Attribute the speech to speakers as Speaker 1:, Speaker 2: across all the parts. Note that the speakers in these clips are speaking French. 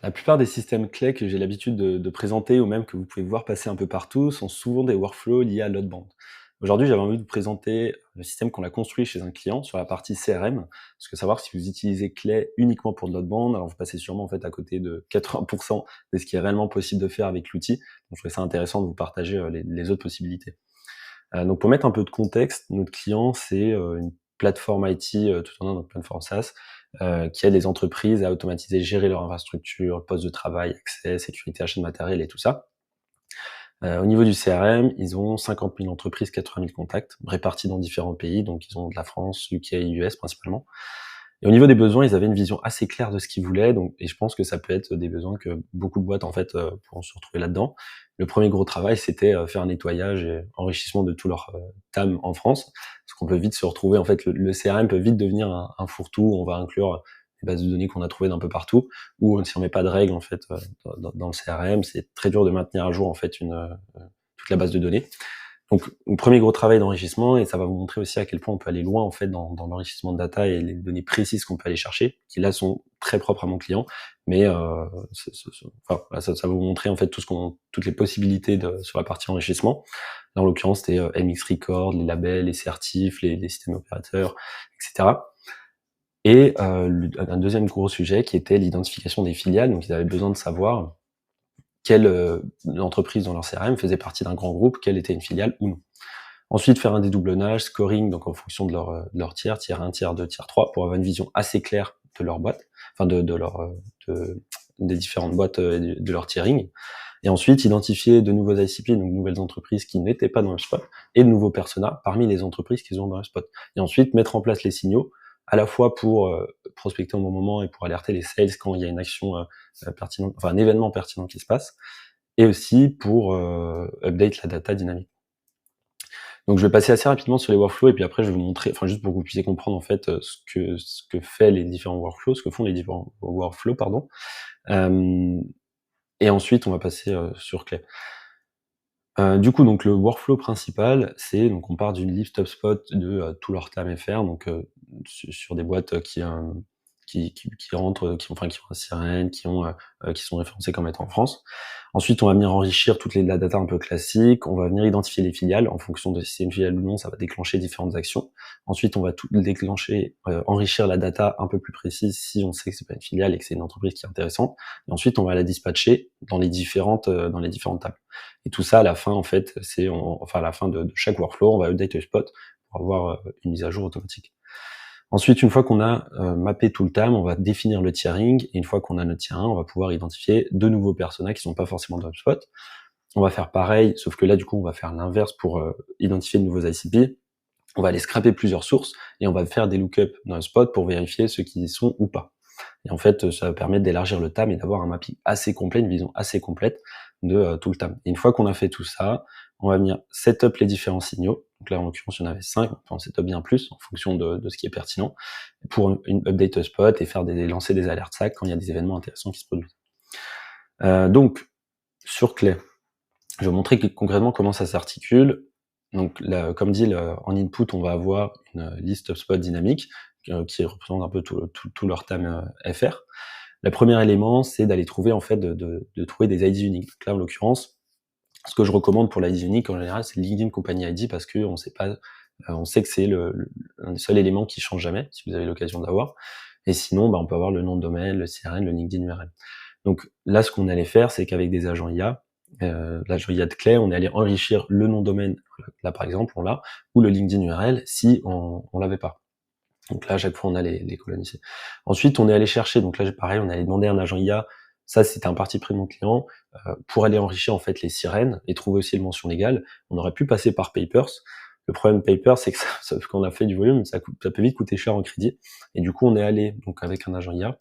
Speaker 1: La plupart des systèmes clés que j'ai l'habitude de présenter ou même que vous pouvez voir passer un peu partout sont souvent des workflows liés à Loadband. Aujourd'hui, j'avais envie de vous présenter le système qu'on a construit chez un client sur la partie CRM. Parce que savoir si vous utilisez Clay uniquement pour de Loadband, alors vous passez sûrement en fait à côté de 80% de ce qui est réellement possible de faire avec l'outil. Donc je trouvais ça intéressant de vous partager les autres possibilités. Donc pour mettre un peu de contexte, notre client, c'est une plateforme IT tout en un, donc plateforme SaaS, qui aide les entreprises à automatiser, gérer leur infrastructure, poste de travail, accès, sécurité, achat de matériel et tout ça. Au niveau du CRM, ils ont 50 000 entreprises, 80 000 contacts, répartis dans différents pays, donc ils ont de la France, UK, US principalement. Et au niveau des besoins, ils avaient une vision assez claire de ce qu'ils voulaient, donc, et je pense que ça peut être des besoins que beaucoup de boîtes en fait pourront se retrouver là-dedans. Le premier gros travail, c'était faire un nettoyage et enrichissement de tout leur TAM en France, parce qu'on peut vite se retrouver, en fait, le CRM peut vite devenir un fourre-tout où on va inclure les bases de données qu'on a trouvées d'un peu partout, ou si on met pas de règles en fait dans le CRM, c'est très dur de maintenir à jour en fait toute la base de données. Donc, un premier gros travail d'enrichissement, et ça va vous montrer aussi à quel point on peut aller loin en fait dans l'enrichissement de data et les données précises qu'on peut aller chercher, qui là sont très propres à mon client, mais enfin, là, ça va vous montrer en fait toutes les possibilités sur la partie enrichissement. Là, en l'occurrence, c'était MX Record, les labels, les certifs, les systèmes opérateurs, etc. Et un deuxième gros sujet qui était l'identification des filiales. Donc, ils avaient besoin de savoir quelle entreprise dans leur CRM faisait partie d'un grand groupe, quelle était une filiale ou non. Ensuite, faire un dédoublonnage, scoring, donc en fonction de leur tiers, tiers 1, tiers 2, tiers 3, pour avoir une vision assez claire de leur boîte, enfin des différentes boîtes et de leur tiering. Et ensuite, identifier de nouveaux ICP, donc de nouvelles entreprises qui n'étaient pas dans HubSpot, et de nouveaux personas parmi les entreprises qu'ils ont dans HubSpot. Et ensuite, mettre en place les signaux, à la fois pour prospecter au bon moment et pour alerter les sales quand il y a une action pertinente, enfin un événement pertinent qui se passe, et aussi pour update la data dynamique. Donc je vais passer assez rapidement sur les workflows et puis après je vais vous montrer, enfin juste pour que vous puissiez comprendre en fait ce que fait les différents workflows, ce que font les différents workflows, pardon. Et ensuite on va passer sur Clay. Du coup, donc le workflow principal, c'est donc on part d'une liste HubSpot de tout leur TAM FR, donc sur des boîtes qui rentrent, qui ont un CRN, qui sont référencées comme étant en France. Ensuite, on va venir enrichir la data un peu classique. On va venir identifier les filiales en fonction de si c'est une filiale ou non. Ça va déclencher différentes actions. Ensuite, on va tout déclencher, enrichir la data un peu plus précise si on sait que c'est pas une filiale et que c'est une entreprise qui est intéressante. Et ensuite, on va la dispatcher dans les différentes tables. Et tout ça, à la fin, en fait, à la fin de chaque workflow, on va update le spot pour avoir une mise à jour automatique. Ensuite, une fois qu'on a mappé tout le TAM, on va définir le tiering, et une fois qu'on a notre tier 1, on va pouvoir identifier de nouveaux personas qui sont pas forcément dans HubSpot. On va faire pareil, sauf que là, du coup, on va faire l'inverse pour identifier de nouveaux ICP. On va aller scraper plusieurs sources, et on va faire des lookups dans HubSpot pour vérifier ceux qui y sont ou pas. Et en fait, ça va permettre d'élargir le TAM et d'avoir un mapping assez complet, une vision assez complète de tout le TAM. Et une fois qu'on a fait tout ça, on va venir setup les différents signaux. Donc là, en l'occurrence, il y en avait 5, on setup bien plus en fonction de ce qui est pertinent pour une update spot et lancer des alertes SAC quand il y a des événements intéressants qui se produisent. Donc, sur Clay, je vais vous montrer concrètement comment ça s'articule. Donc là, comme dit, en input, on va avoir une liste HubSpot dynamique qui représente un peu tout leur TAM FR. Le premier élément, c'est d'aller trouver en fait de trouver des ID uniques. Donc là, en l'occurrence, ce que je recommande pour l'ID unique en général, c'est LinkedIn Company ID parce que on sait que c'est un des seuls éléments qui change jamais, si vous avez l'occasion d'avoir. Et sinon, on peut avoir le nom de domaine, le CRN, le LinkedIn URL. Donc là, ce qu'on allait faire, c'est qu'avec des agents IA, l'agent IA de Clay, on est allé enrichir le nom de domaine, là par exemple, on l'a, ou le LinkedIn URL si on l'avait pas. Donc là, à chaque fois, on a les colonnes ici. Ensuite, on est allé chercher, donc là, pareil, on allait demander à un agent IA, ça c'était un parti pris de mon client, pour aller enrichir en fait les sirènes et trouver aussi les mentions légales. On aurait pu passer par Papers. Le problème de Papers, c'est que quand on a fait du volume, ça peut vite coûter cher en crédit. Et du coup, on est allé, donc avec un agent IA,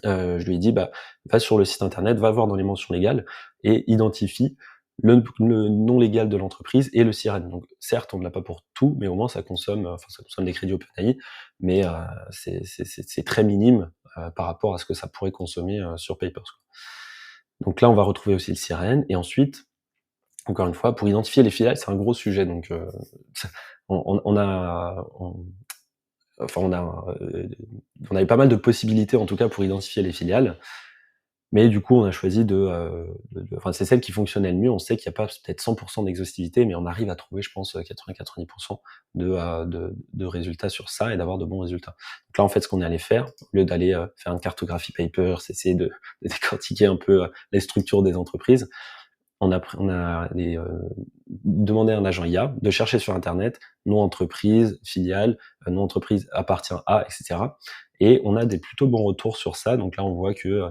Speaker 1: je lui ai dit, va sur le site internet, va voir dans les mentions légales et identifie le nom légal de l'entreprise et le sirène. Donc certes, on ne l'a pas pour tout, mais au moins ça consomme des crédits OpenAI, mais c'est très minime par rapport à ce que ça pourrait consommer sur Papers. Donc là, on va retrouver aussi le sirène, et ensuite, encore une fois, pour identifier les filiales, c'est un gros sujet. Donc on avait pas mal de possibilités en tout cas pour identifier les filiales. Mais du coup, on a choisi enfin, c'est celle qui fonctionnait le mieux. On sait qu'il y a pas peut-être 100 d'exhaustivité, mais on arrive à trouver, je pense, 80-90 de résultats sur ça et d'avoir de bons résultats. Donc là, en fait, ce qu'on est allé faire, au lieu d'aller, faire une cartographie paper, essayer de décortiquer un peu, les structures des entreprises, on a demandé à un agent IA de chercher sur internet nom entreprise, filiale, nom entreprise appartient à, etc. Et on a des plutôt bons retours sur ça. Donc là, on voit que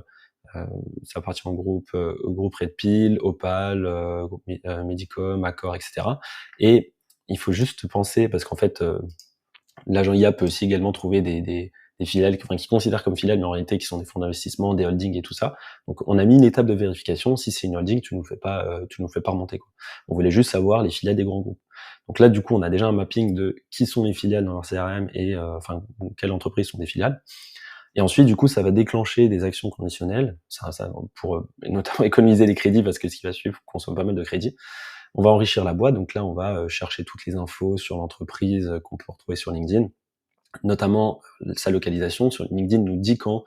Speaker 1: ça appartient au groupe Red Pill, Opal, groupe Medicom, Accor, etc. Et il faut juste penser, parce qu'en fait, l'agent IA peut aussi également trouver des filiales, enfin, qui considèrent comme filiales, mais en réalité qui sont des fonds d'investissement, des holdings et tout ça. Donc on a mis une étape de vérification. Si c'est une holding, tu nous fais pas remonter, quoi. On voulait juste savoir les filiales des grands groupes. Donc là, du coup, on a déjà un mapping de qui sont les filiales dans leur CRM et enfin quelles entreprises sont des filiales. Et ensuite, du coup, ça va déclencher des actions conditionnelles, ça pour notamment économiser les crédits, parce que ce qui va suivre consomme pas mal de crédits. On va enrichir la boîte, donc là, on va chercher toutes les infos sur l'entreprise qu'on peut retrouver sur LinkedIn, notamment sa localisation. Sur LinkedIn, nous dit quand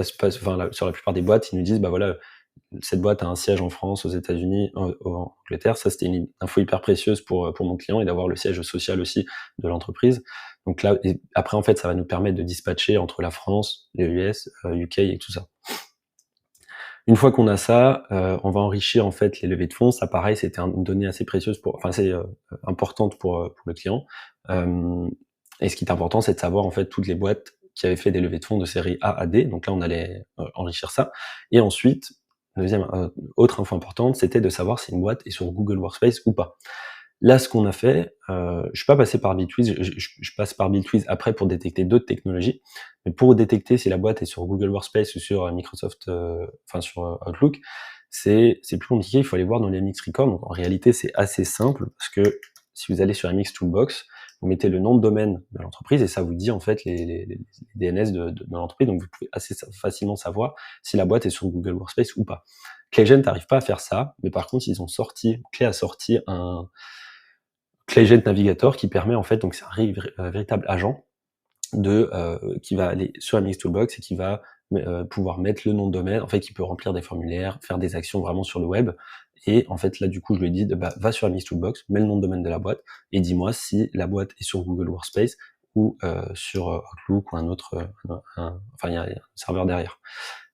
Speaker 1: sur la plupart des boîtes, ils nous disent, bah voilà, cette boîte a un siège en France, aux États-Unis, en Angleterre. Ça, c'était une info hyper précieuse pour mon client, et d'avoir le siège social aussi de l'entreprise. Donc là, et après, en fait, ça va nous permettre de dispatcher entre la France, les US, UK et tout ça. Une fois qu'on a ça, on va enrichir en fait les levées de fonds. Ça, pareil, c'était une donnée assez précieuse assez importante pour le client. Et ce qui est important, c'est de savoir en fait toutes les boîtes qui avaient fait des levées de fonds de série A à D. Donc là, on allait enrichir ça. Et ensuite, deuxième autre info importante, c'était de savoir si une boîte est sur Google Workspace ou pas. Là, ce qu'on a fait, je suis pas passé par Bitwiz, je passe par Bitwiz après pour détecter d'autres technologies, mais pour détecter si la boîte est sur Google Workspace ou sur Microsoft, enfin sur Outlook, c'est plus compliqué. Il faut aller voir dans les MX Records. Donc en réalité, c'est assez simple, parce que si vous allez sur MX Toolbox, vous mettez le nom de domaine de l'entreprise et ça vous dit en fait les DNS de l'entreprise. Donc vous pouvez assez facilement savoir si la boîte est sur Google Workspace ou pas. Clegent n'arrive pas à faire ça, mais par contre, Clé a sorti un Clegent Navigator qui permet en fait, donc c'est un véritable agent qui va aller sur MX Toolbox et qui va pouvoir mettre le nom de domaine, en fait, qui peut remplir des formulaires, faire des actions vraiment sur le web. Et en fait, là, du coup, je lui ai dit, va sur MX Toolbox, mets le nom de domaine de la boîte, et dis-moi si la boîte est sur Google Workspace ou sur Outlook ou enfin, il y a un serveur derrière.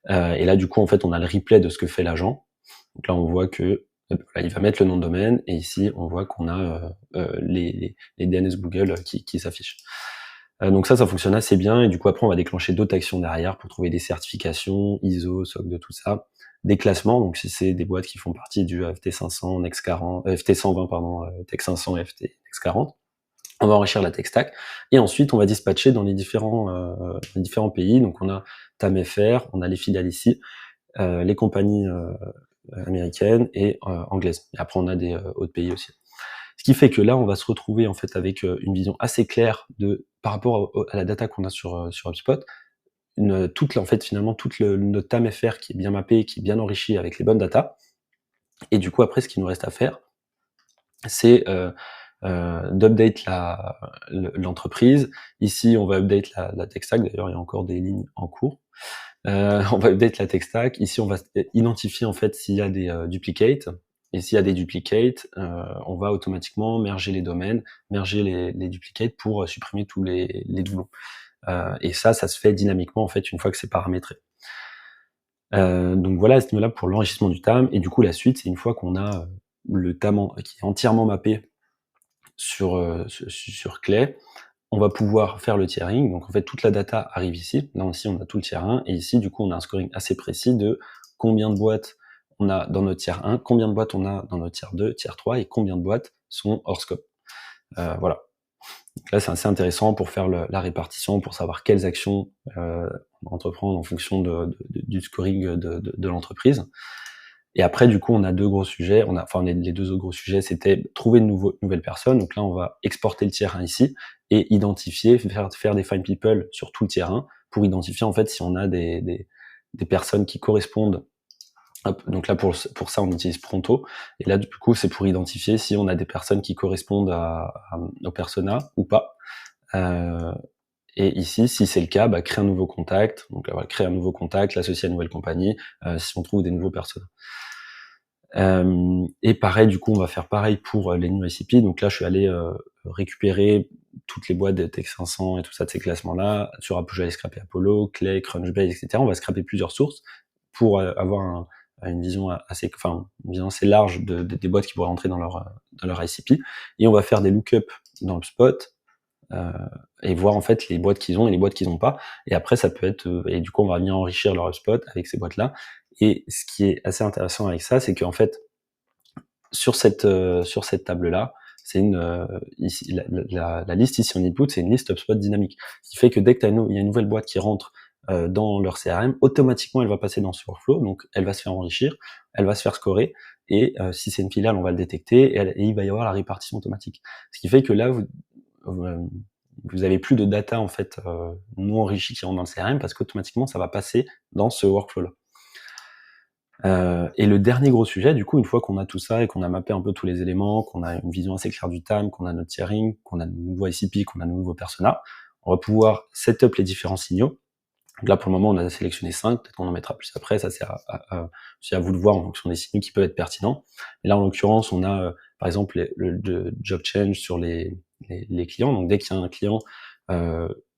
Speaker 1: Et là, du coup, en fait, on a le replay de ce que fait l'agent. Donc là, on voit que il va mettre le nom de domaine, et ici, on voit qu'on a les DNS Google qui s'affichent. Donc ça fonctionne assez bien, et du coup, après, on va déclencher d'autres actions derrière pour trouver des certifications, ISO, SOC 2, tout ça. Des classements, donc si c'est des boîtes qui font partie du FT 500, Next 40, FT 120, pardon, Tech 500 et FT Next 40. On va enrichir la tech stack, et ensuite on va dispatcher dans les différents pays. Donc on a TAMFR, on a les filiales ici, les compagnies américaines et anglaises. Et après on a des autres pays aussi. Ce qui fait que là, on va se retrouver en fait avec une vision assez claire par rapport à la data qu'on a sur HubSpot. En fait, finalement, notre TAMFR qui est bien mappé, qui est bien enrichi avec les bonnes data. Et du coup, après, ce qu'il nous reste à faire, c'est d'update l'entreprise. Ici, on va update la tech stack. D'ailleurs, il y a encore des lignes en cours. On va update la tech stack. Ici, on va identifier en fait s'il y a des duplicates. Et s'il y a des duplicates, on va automatiquement merger les domaines, merger les duplicates pour supprimer tous les doublons. Et ça se fait dynamiquement en fait une fois que c'est paramétré. Donc voilà à ce niveau-là pour l'enrichissement du TAM. Et du coup, la suite, c'est une fois qu'on a le TAM qui est entièrement mappé sur Clay, on va pouvoir faire le tiering. Donc en fait, toute la data arrive ici. Là aussi, on a tout le tier 1. Et ici, du coup, on a un scoring assez précis de combien de boîtes on a dans notre tier 1, combien de boîtes on a dans notre tier 2, tier 3, et combien de boîtes sont hors scope. Voilà. Donc là, c'est assez intéressant pour faire la répartition, pour savoir quelles actions entreprendre en fonction du scoring de l'entreprise. Et après, du coup, on a deux gros sujets. Les deux autres gros sujets, c'était trouver de nouvelles personnes. Donc là, on va exporter le tier 1 ici et identifier, faire des find people sur tout le tier 1 pour identifier en fait si on a des personnes qui correspondent. Donc là, pour ça, on utilise Pronto. Et là, du coup, c'est pour identifier si on a des personnes qui correspondent au persona ou pas. Et ici, si c'est le cas, bah, créer un nouveau contact. Donc, voilà, créer un nouveau contact, l'associer à une nouvelle compagnie, si on trouve des nouveaux personnes. Et pareil, du coup, on va faire pareil pour les new ICP. Donc là, je suis allé récupérer toutes les boîtes de Tech500 et tout ça de ces classements-là. Sur Apple, j'allais scraper Apollo, Clay, Crunchbase, etc. On va scraper plusieurs sources pour avoir une vision assez, enfin, une vision assez large des boîtes qui pourraient rentrer dans leur ICP. Et on va faire des lookups dans HubSpot et voir en fait les boîtes qu'ils ont et les boîtes qu'ils n'ont pas. Et après, ça peut être, et du coup, on va venir enrichir leur HubSpot avec ces boîtes-là. Et ce qui est assez intéressant avec ça, c'est qu'en fait, sur cette table-là, c'est ici, la liste ici en input, c'est une liste HubSpot dynamique. Ce qui fait que dès que il y a une nouvelle boîte qui rentre dans leur CRM, automatiquement, elle va passer dans ce workflow, donc elle va se faire enrichir, elle va se faire scorer, et si c'est une filiale, on va le détecter, et il va y avoir la répartition automatique. Ce qui fait que là, vous avez plus de data en fait non enrichie qui rentre dans le CRM, parce qu'automatiquement, ça va passer dans ce workflow-là. Et le dernier gros sujet, du coup, une fois qu'on a tout ça et qu'on a mappé un peu tous les éléments, qu'on a une vision assez claire du TAM, qu'on a notre tiering, qu'on a de nouveaux ICP, qu'on a de nouveaux personas, on va pouvoir setup les différents signaux. Donc là, pour le moment, on a sélectionné 5, peut-être qu'on en mettra plus après, ça c'est à vous de voir en fonction des signaux qui peuvent être pertinents. Et là, en l'occurrence, on a par exemple le job change sur les clients. Donc dès qu'il y a un client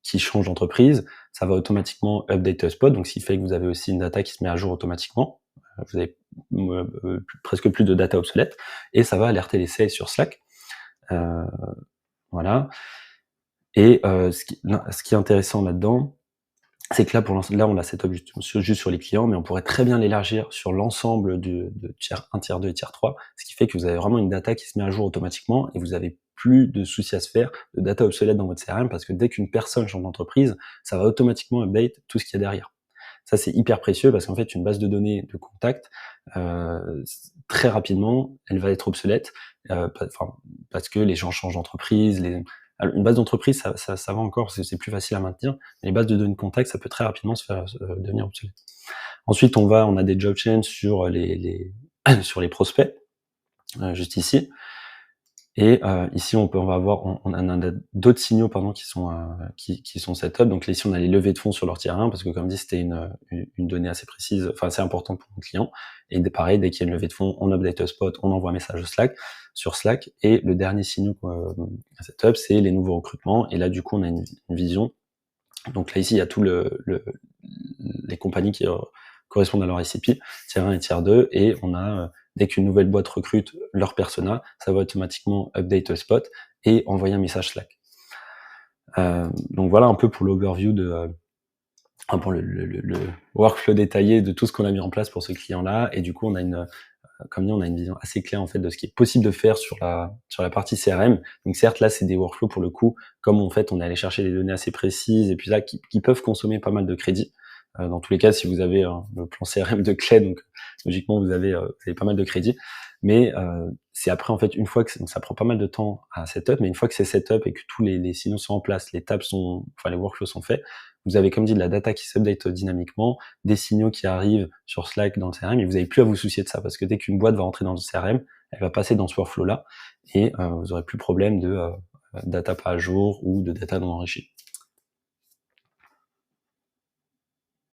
Speaker 1: qui change d'entreprise, ça va automatiquement update HubSpot, donc ce qui fait que vous avez aussi une data qui se met à jour automatiquement. Vous avez presque plus de data obsolète, et ça va alerter les sales sur Slack. Voilà. Et ce qui est intéressant là-dedans, c'est que là, pour l'instant, là, on a setup juste sur les clients, mais on pourrait très bien l'élargir sur l'ensemble de tiers 1, tiers 2 et tiers 3, ce qui fait que vous avez vraiment une data qui se met à jour automatiquement, et vous avez plus de soucis à se faire de data obsolète dans votre CRM, parce que dès qu'une personne change d'entreprise, ça va automatiquement update tout ce qu'il y a derrière. Ça, c'est hyper précieux, parce qu'en fait, une base de données de contact, très rapidement, elle va être obsolète, parce que les gens changent d'entreprise. Alors, une base d'entreprise, ça va encore, c'est plus facile à maintenir. Mais les bases de données de contact, ça peut très rapidement se faire devenir obsolète. Ensuite, on a des job changes sur sur les prospects, juste ici. Et ici, on va avoir, on a d'autres signaux qui sont setup. Donc là, ici, on a les levées de fonds sur leur tier 1, parce que comme dit, c'était une donnée assez précise, enfin assez importante pour nos clients. Et pareil, dès qu'il y a une levée de fonds, on update HubSpot, on envoie un message sur Slack. Et le dernier signal setup, c'est les nouveaux recrutements. Et là, du coup, on a une vision. Donc là, ici, il y a tout les compagnies qui correspondent à leur ICP, tier 1 et tier 2, et on a dès qu'une nouvelle boîte recrute leur persona, ça va automatiquement update HubSpot et envoyer un message Slack. Donc voilà un peu pour l'overview pour le workflow détaillé de tout ce qu'on a mis en place pour ce client-là. Et du coup, on a une vision assez claire en fait de ce qui est possible de faire sur la partie CRM. Donc certes, là, c'est des workflows pour le coup, comme en fait on est allé chercher des données assez précises, et puis là qui peuvent consommer pas mal de crédits. Dans tous les cas, si vous avez le plan CRM de Clay, donc logiquement vous avez pas mal de crédits. Mais c'est après en fait une fois que ça prend pas mal de temps à setup, mais une fois que c'est setup et que tous les signaux sont en place, les workflows sont faits, vous avez comme dit de la data qui s'update dynamiquement, des signaux qui arrivent sur Slack dans le CRM, et vous n'avez plus à vous soucier de ça, parce que dès qu'une boîte va rentrer dans le CRM, elle va passer dans ce workflow là, et vous aurez plus problème de data pas à jour ou de data non enrichie.